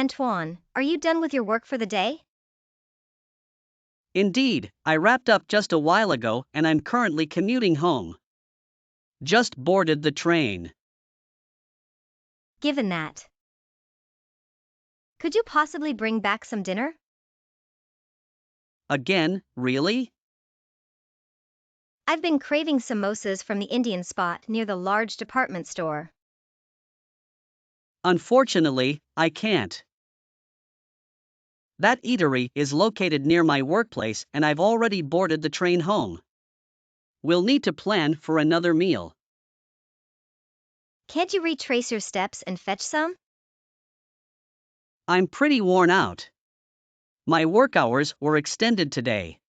Antoine, are you done with your work for the day? Indeed, I wrapped up just a while ago and I'm currently commuting home. Just boarded the train. Given that. Could you possibly bring back some dinner? Again, really? I've been craving samosas from the Indian spot near the large department store. Unfortunately, I can't. That eatery is located near my workplace and I've already boarded the train home. We'll need to plan for another meal. Can't you retrace your steps and fetch some? I'm pretty worn out. My work hours were extended today.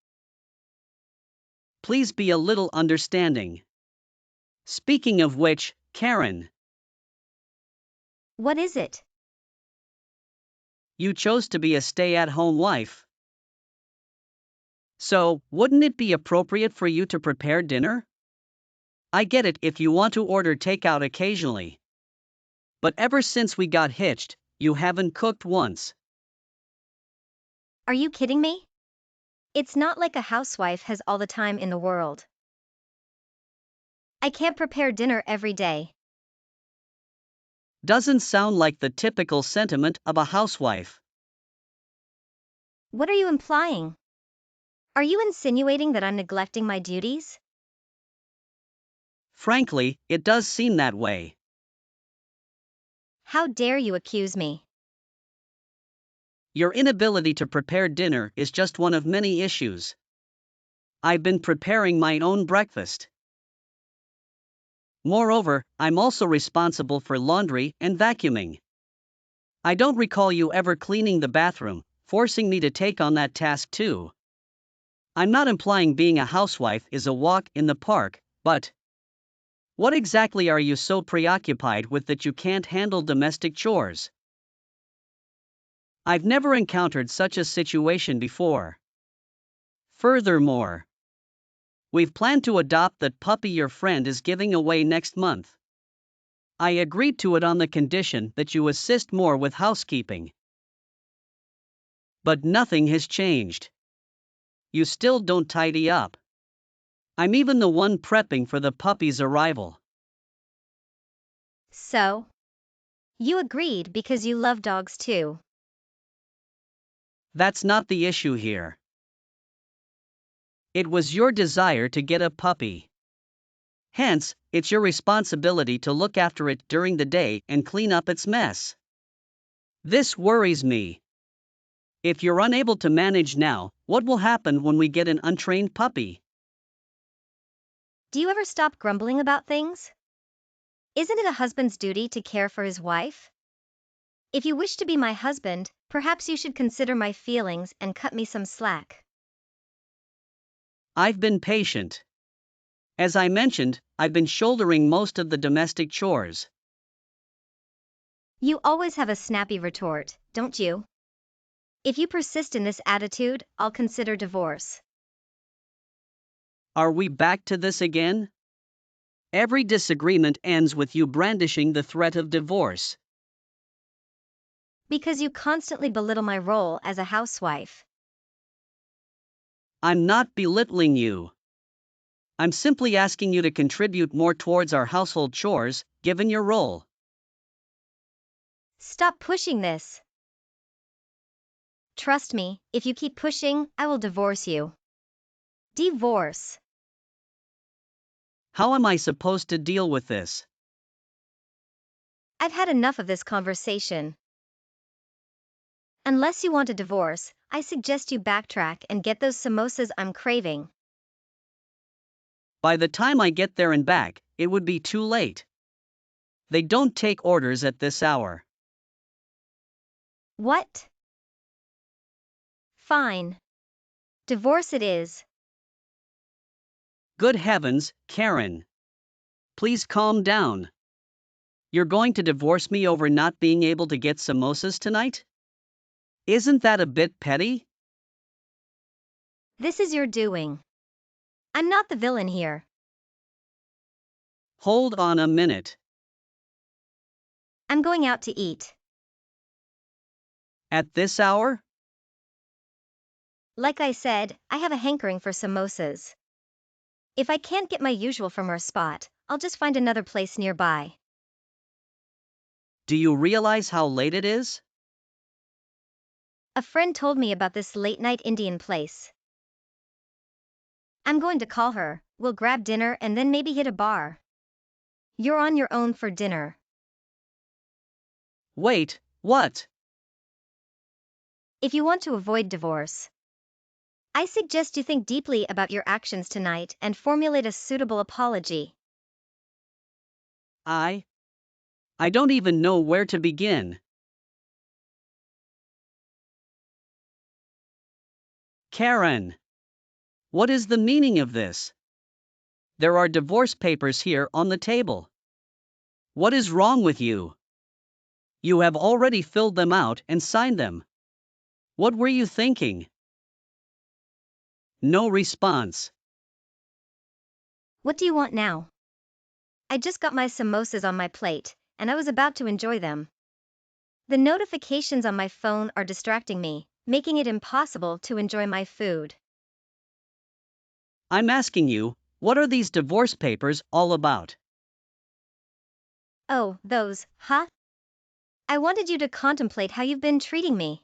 Please be a little understanding. Speaking of which, Karen, What is it? you chose to be a stay-at-home wife. So, wouldn't it be appropriate for you to prepare dinner? I get it if you want to order takeout occasionally. But ever since we got hitched, you haven't cooked once. Are you kidding me? It's not like a housewife has all the time in the world. I can't prepare dinner every day. Doesn't sound like the typical sentiment of a housewife. What are you implying? Are you insinuating that I'm neglecting my duties? Frankly, it does seem that way. How dare you accuse me? Your inability to prepare dinner is just one of many issues. I've been preparing my own breakfast. Moreover, I'm also responsible for laundry and vacuuming. I don't recall you ever cleaning the bathroom, forcing me to take on that task too. I'm not implying being a housewife is a walk in the park, but what exactly are you so preoccupied with that you can't handle domestic chores? I've never encountered such a situation before. Furthermore, we've planned to adopt that puppy your friend is giving away next month. I agreed to it on the condition that you assist more with housekeeping. But nothing has changed. You still don't tidy up. I'm even the one prepping for the puppy's arrival. So? You agreed because you love dogs too. That's not the issue here. It was your desire to get a puppy. Hence, it's your responsibility to look after it during the day and clean up its mess. This worries me. If you're unable to manage now, what will happen when we get an untrained puppy? Do you ever stop grumbling about things? Isn't it a husband's duty to care for his wife? If you wish to be my husband, perhaps you should consider my feelings and cut me some slack. I've been patient. As I mentioned, I've been shouldering most of the domestic chores. You always have a snappy retort, don't you? If you persist in this attitude, I'll consider divorce. Are we back to this again? Every disagreement ends with you brandishing the threat of divorce. Because you constantly belittle my role as a housewife. I'm not belittling you. I'm simply asking you to contribute more towards our household chores, given your role. Stop pushing this. Trust me, if you keep pushing, I will divorce you. Divorce. How am I supposed to deal with this? I've had enough of this conversation. Unless you want a divorce, I suggest you backtrack and get those samosas I'm craving. By the time I get there and back, it would be too late. They don't take orders at this hour. What? Fine. Divorce it is. Good heavens, Karen. Please calm down. You're going to divorce me over not being able to get samosas tonight? Isn't that a bit petty? This is your doing. I'm not the villain here. Hold on a minute. I'm going out to eat. At this hour? Like I said, I have a hankering for samosas. If I can't get my usual from our spot, I'll just find another place nearby. Do you realize how late it is? A friend told me about this late-night Indian place. I'm going to call her, we'll grab dinner and then maybe hit a bar. You're on your own for dinner. Wait, what? If you want to avoid divorce, I suggest you think deeply about your actions tonight and formulate a suitable apology. I don't even know where to begin. Karen, what is the meaning of this? There are divorce papers here on the table. What is wrong with you? You have already filled them out and signed them. What were you thinking? No response. What do you want now? I just got my samosas on my plate, and I was about to enjoy them. The notifications on my phone are distracting me, making it impossible to enjoy my food. I'm asking you, what are these divorce papers all about? Oh, those, huh? I wanted you to contemplate how you've been treating me.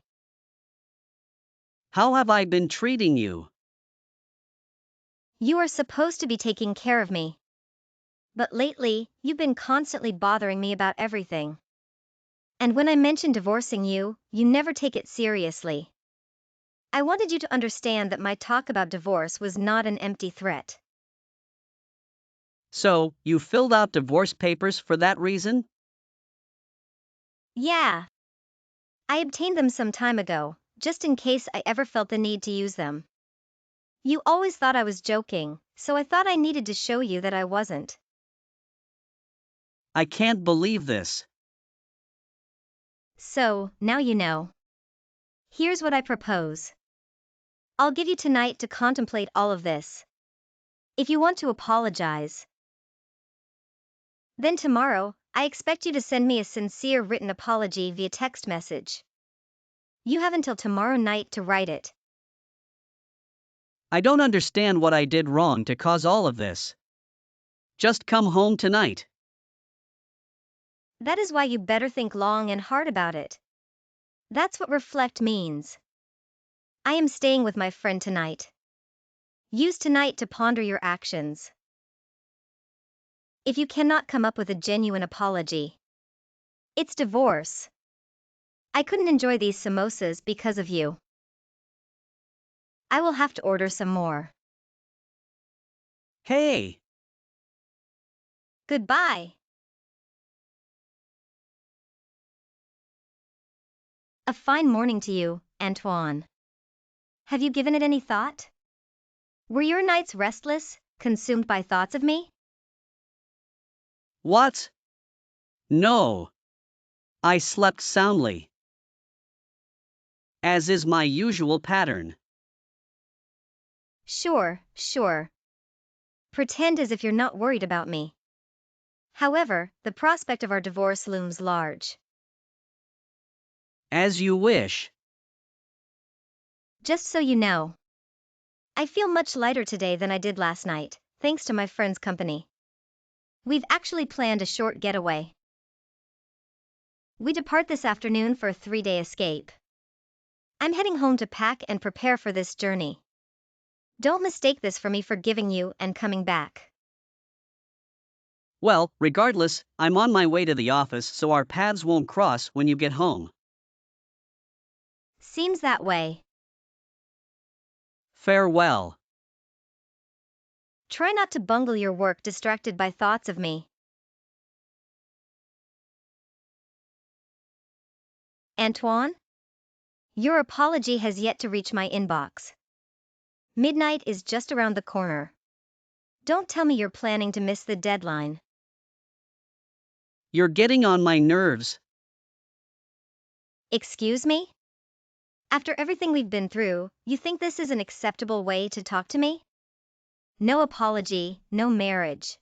How have I been treating you? You are supposed to be taking care of me. But lately, you've been constantly bothering me about everything. And when I mention divorcing you, you never take it seriously. I wanted you to understand that my talk about divorce was not an empty threat. So, you filled out divorce papers for that reason? Yeah. I obtained them some time ago, just in case I ever felt the need to use them. You always thought I was joking, so I thought I needed to show you that I wasn't. I can't believe this. So, now you know. Here's what I propose. I'll give you tonight to contemplate all of this. If you want to apologize, then tomorrow, I expect you to send me a sincere written apology via text message. You have until tomorrow night to write it. I don't understand what I did wrong to cause all of this. Just come home tonight. That is why you better think long and hard about it. That's what reflect means. I am staying with my friend tonight. Use tonight to ponder your actions. If you cannot come up with a genuine apology, it's divorce. I couldn't enjoy these samosas because of you. I will have to order some more. Hey! Goodbye. A fine morning to you, Antoine. Have you given it any thought? Were your nights restless, consumed by thoughts of me? What? No. I slept soundly. As is my usual pattern. Sure. Pretend as if you're not worried about me. However, the prospect of our divorce looms large. As you wish. Just so you know, I feel much lighter today than I did last night, thanks to my friend's company. We've actually planned a short getaway. We depart this afternoon for a 3-day escape. I'm heading home to pack and prepare for this journey. Don't mistake this for me forgiving you and coming back. Well, regardless, I'm on my way to the office so our paths won't cross when you get home. Seems that way. Farewell. Try not to bungle your work distracted by thoughts of me. Antoine? Your apology has yet to reach my inbox. Midnight is just around the corner. Don't tell me you're planning to miss the deadline. You're getting on my nerves. Excuse me? After everything we've been through, you think this is an acceptable way to talk to me? No apology, no marriage.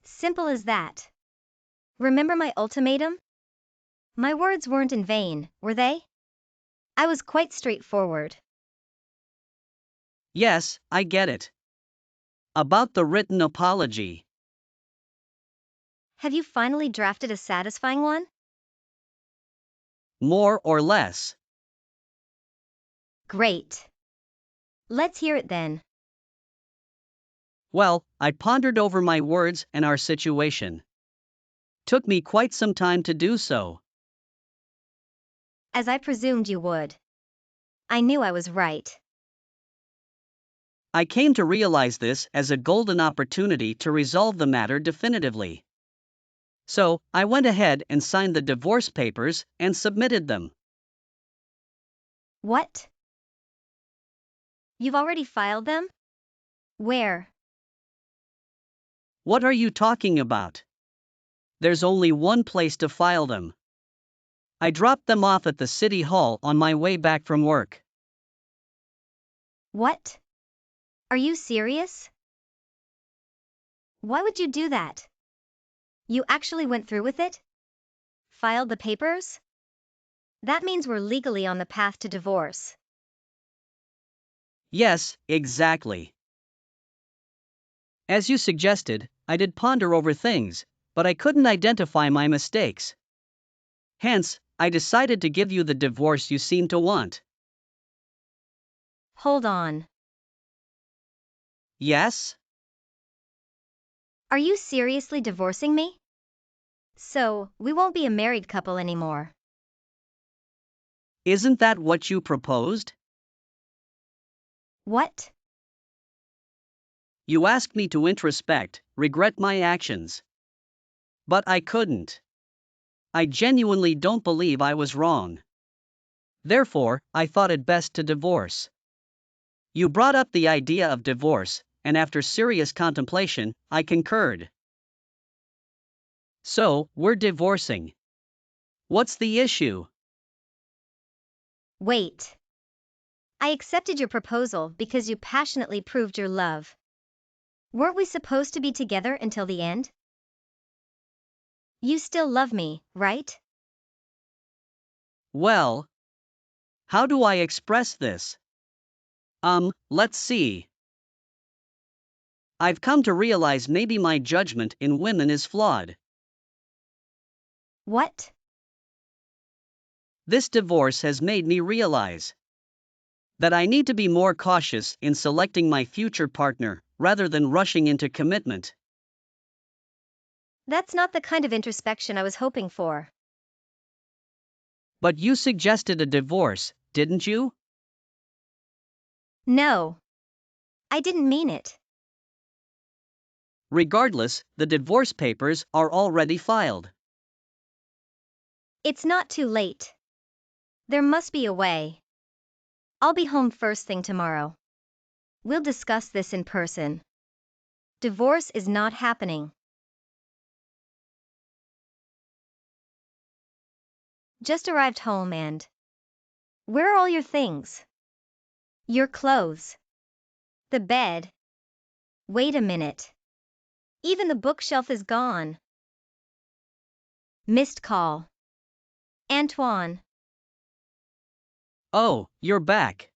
Simple as that. Remember my ultimatum? My words weren't in vain, were they? I was quite straightforward. Yes, I get it. About the written apology. Have you finally drafted a satisfying one? More or less. Great. Let's hear it then. Well, I pondered over my words and our situation. Took me quite some time to do so. As I presumed you would. I knew I was right. I came to realize this as a golden opportunity to resolve the matter definitively. So, I went ahead and signed the divorce papers and submitted them. What? You've already filed them? Where? What are you talking about? There's only one place to file them. I dropped them off at the city hall on my way back from work. What? Are you serious? Why would you do that? You actually went through with it? Filed the papers? That means we're legally on the path to divorce. Yes, exactly. As you suggested, I did ponder over things, but I couldn't identify my mistakes. Hence, I decided to give you the divorce you seem to want. Hold on. Yes? Are you seriously divorcing me? So, we won't be a married couple anymore. Isn't that what you proposed? What? You asked me to introspect, regret my actions. But I couldn't. I genuinely don't believe I was wrong. Therefore, I thought it best to divorce. You brought up the idea of divorce, and after serious contemplation, I concurred. So, we're divorcing. What's the issue? Wait. I accepted your proposal because you passionately proved your love. Weren't we supposed to be together until the end? You still love me, right? Well, how do I express this? Let's see. I've come to realize maybe my judgment in women is flawed. What? This divorce has made me realize that I need to be more cautious in selecting my future partner, rather than rushing into commitment. That's not the kind of introspection I was hoping for. But you suggested a divorce, didn't you? No. I didn't mean it. Regardless, the divorce papers are already filed. It's not too late. There must be a way. I'll be home first thing tomorrow. We'll discuss this in person. Divorce is not happening. Just arrived home and... Where are all your things? Your clothes. The bed. Wait a minute. Even the bookshelf is gone. Missed call. Antoine. Oh, you're back.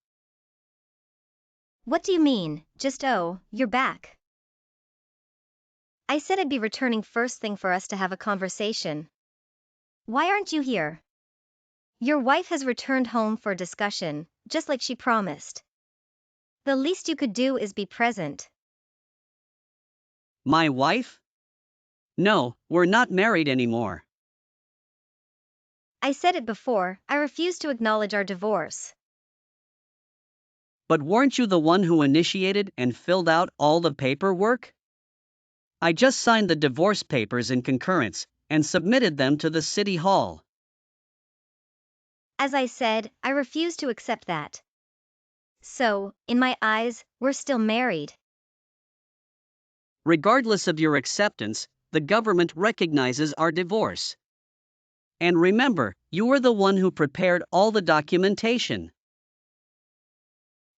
What do you mean, just oh, you're back? I said I'd be returning first thing for us to have a conversation. Why aren't you here? Your wife has returned home for a discussion, just like she promised. The least you could do is be present. My wife? No, we're not married anymore. I said it before, I refuse to acknowledge our divorce. But weren't you the one who initiated and filled out all the paperwork? I just signed the divorce papers in concurrence and submitted them to the city hall. As I said, I refuse to accept that. So, in my eyes, we're still married. Regardless of your acceptance, the government recognizes our divorce. And remember, you were the one who prepared all the documentation.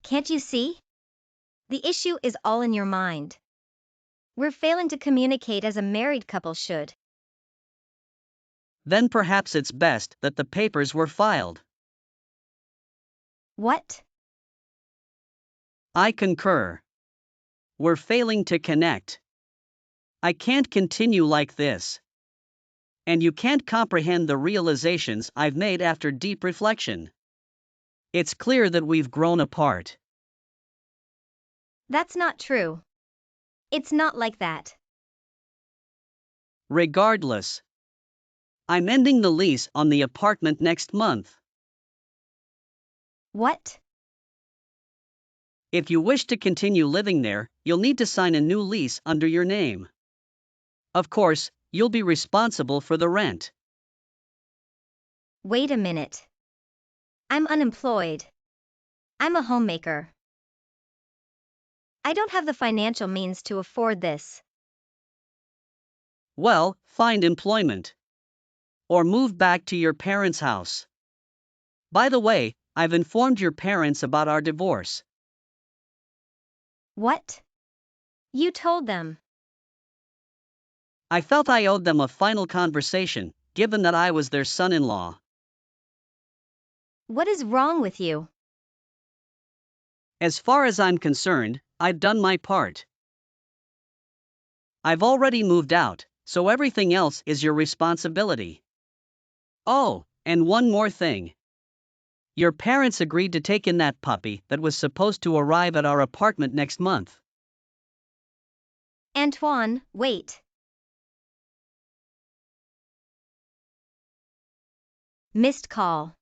Can't you see? The issue is all in your mind. We're failing to communicate as a married couple should. Then perhaps it's best that the papers were filed. What? I concur. We're failing to connect. I can't continue like this. And you can't comprehend the realizations I've made after deep reflection. It's clear that we've grown apart. That's not true. It's not like that. Regardless, I'm ending the lease on the apartment next month. What? If you wish to continue living there, you'll need to sign a new lease under your name. Of course, you'll be responsible for the rent. Wait a minute. I'm unemployed. I'm a homemaker. I don't have the financial means to afford this. Well, find employment. Or move back to your parents' house. By the way, I've informed your parents about our divorce. What? You told them. I felt I owed them a final conversation, given that I was their son-in-law. What is wrong with you? As far as I'm concerned, I've done my part. I've already moved out, so everything else is your responsibility. Oh, and one more thing. Your parents agreed to take in that puppy that was supposed to arrive at our apartment next month. Antoine, wait. Missed call.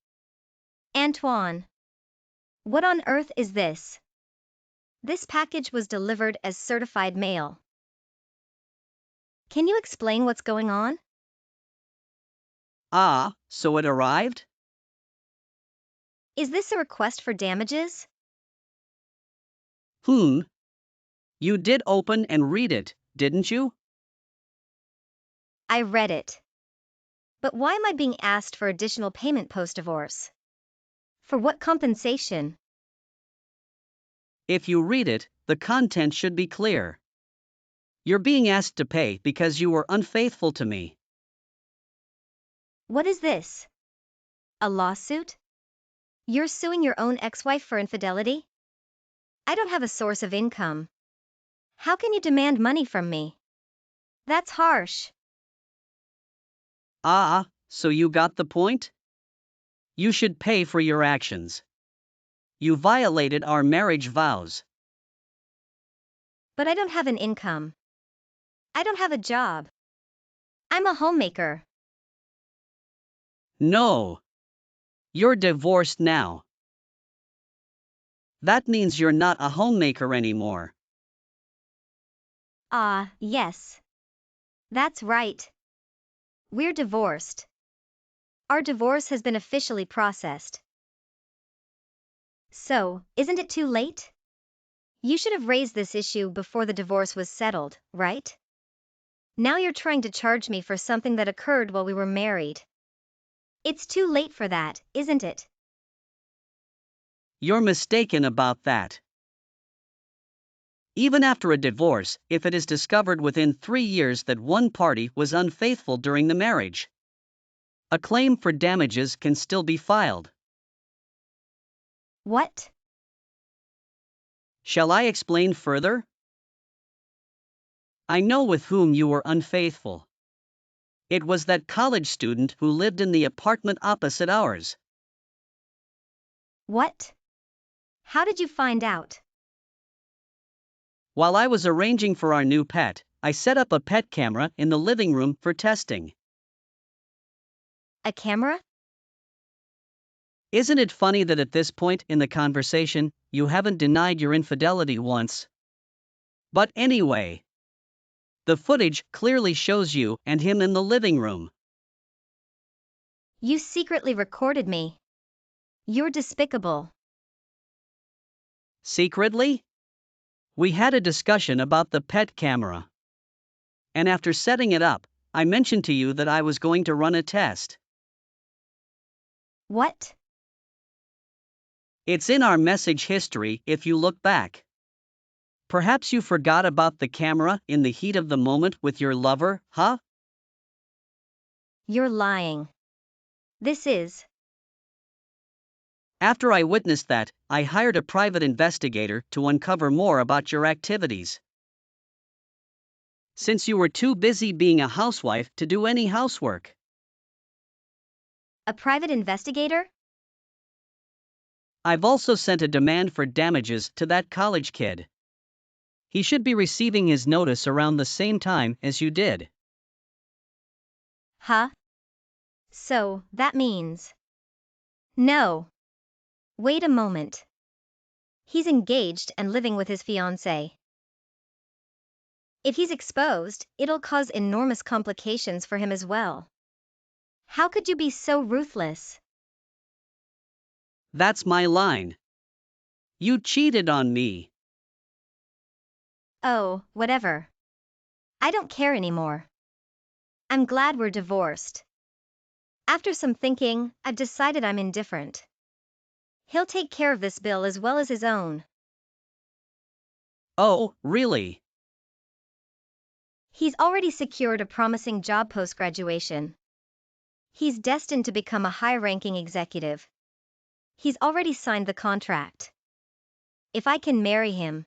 Antoine. What on earth is this? This package was delivered as certified mail. Can you explain what's going on? Ah, so it arrived? Is this a request for damages? You did open and read it, didn't you? I read it. But why am I being asked for additional payment post-divorce? For what compensation? If you read it, the content should be clear. You're being asked to pay because you were unfaithful to me. What is this? A lawsuit? You're suing your own ex-wife for infidelity? I don't have a source of income. How can you demand money from me? That's harsh. Ah, so you got the point? You should pay for your actions. You violated our marriage vows. But I don't have an income. I don't have a job. I'm a homemaker. No. You're divorced now. That means you're not a homemaker anymore. Ah, yes. That's right. We're divorced. Our divorce has been officially processed. So, isn't it too late? You should have raised this issue before the divorce was settled, right? Now you're trying to charge me for something that occurred while we were married. It's too late for that, isn't it? You're mistaken about that. Even after a divorce, if it is discovered within 3 years that one party was unfaithful during the marriage, a claim for damages can still be filed. What? Shall I explain further? I know with whom you were unfaithful. It was that college student who lived in the apartment opposite ours. What? How did you find out? While I was arranging for our new pet, I set up a pet camera in the living room for testing. A camera? Isn't it funny that at this point in the conversation, you haven't denied your infidelity once? But anyway, the footage clearly shows you and him in the living room. You secretly recorded me. You're despicable. Secretly? We had a discussion about the pet camera. And after setting it up, I mentioned to you that I was going to run a test. What? It's in our message history if you look back. Perhaps you forgot about the camera in the heat of the moment with your lover, huh? You're lying. This is After I witnessed that, I hired a private investigator to uncover more about your activities. Since you were too busy being a housewife to do any housework. A private investigator? I've also sent a demand for damages to that college kid. He should be receiving his notice around the same time as you did. Huh? So, that means. No. Wait a moment. He's engaged and living with his fiancée. If he's exposed, it'll cause enormous complications for him as well. How could you be so ruthless? That's my line. You cheated on me. Oh, whatever. I don't care anymore. I'm glad we're divorced. After some thinking, I've decided I'm indifferent. He'll take care of this bill as well as his own. Oh, really? He's already secured a promising job post-graduation. He's destined to become a high-ranking executive. He's already signed the contract. If I can marry him.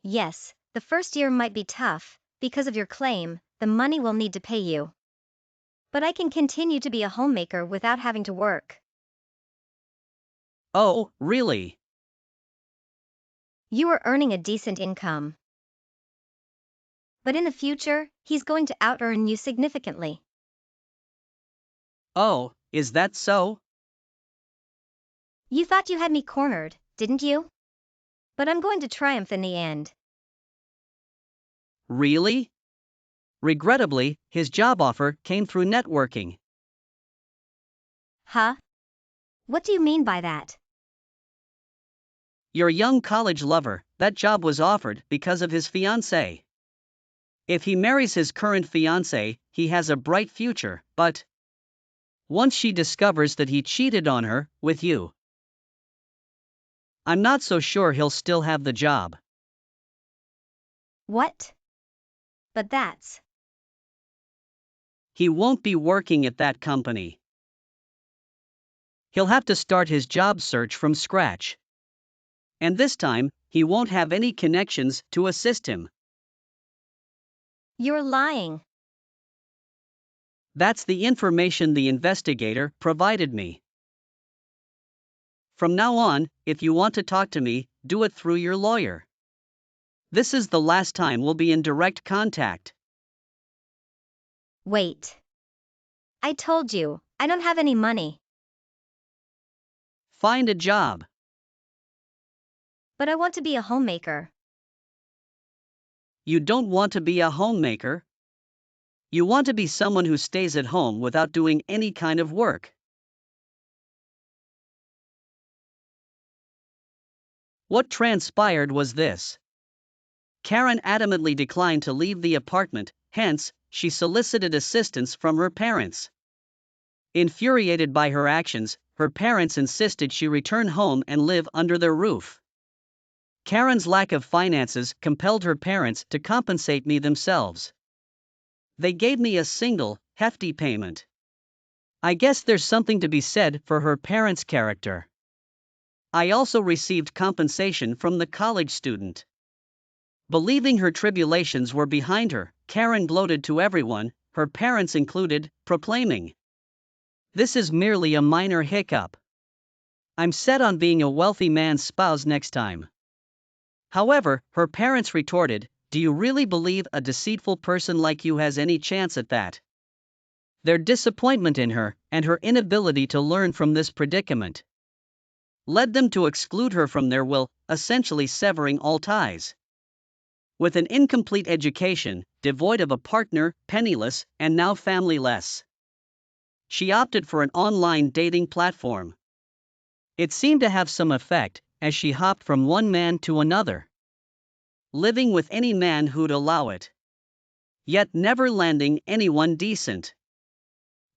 Yes, the first year might be tough, because of your claim, the money we'll need to pay you. But I can continue to be a homemaker without having to work. Oh, really? You are earning a decent income. But in the future, he's going to out-earn you significantly. Oh, is that so? You thought you had me cornered, didn't you? But I'm going to triumph in the end. Really? Regrettably, his job offer came through networking. Huh? What do you mean by that? Your young college lover, that job was offered because of his fiancée. If he marries his current fiancée, he has a bright future, but once she discovers that he cheated on her with you, I'm not so sure he'll still have the job. What? But that's. He won't be working at that company. He'll have to start his job search from scratch. And this time, he won't have any connections to assist him. You're lying. That's the information the investigator provided me. From now on, if you want to talk to me, do it through your lawyer. This is the last time we'll be in direct contact. Wait. I told you, I don't have any money. Find a job. But I want to be a homemaker. You don't want to be a homemaker. You want to be someone who stays at home without doing any kind of work. What transpired was this. Karen adamantly declined to leave the apartment, hence, she solicited assistance from her parents. Infuriated by her actions, her parents insisted she return home and live under their roof. Karen's lack of finances compelled her parents to compensate me themselves. They gave me a single, hefty payment. I guess there's something to be said for her parents' character. I also received compensation from the college student. Believing her tribulations were behind her, Karen gloated to everyone, her parents included, proclaiming, "This is merely a minor hiccup. I'm set on being a wealthy man's spouse next time." However, her parents retorted, "Do you really believe a deceitful person like you has any chance at that?" Their disappointment in her, and her inability to learn from this predicament, led them to exclude her from their will, essentially severing all ties. With an incomplete education, devoid of a partner, penniless, and now familyless, she opted for an online dating platform. It seemed to have some effect, as she hopped from one man to another, living with any man who'd allow it, yet never landing anyone decent.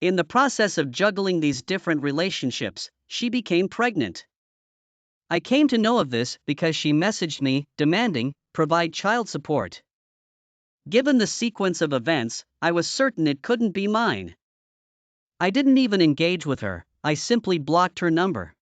In the process of juggling these different relationships, she became pregnant. I came to know of this because she messaged me, demanding, provide child support. Given the sequence of events, I was certain it couldn't be mine. I didn't even engage with her, I simply blocked her number.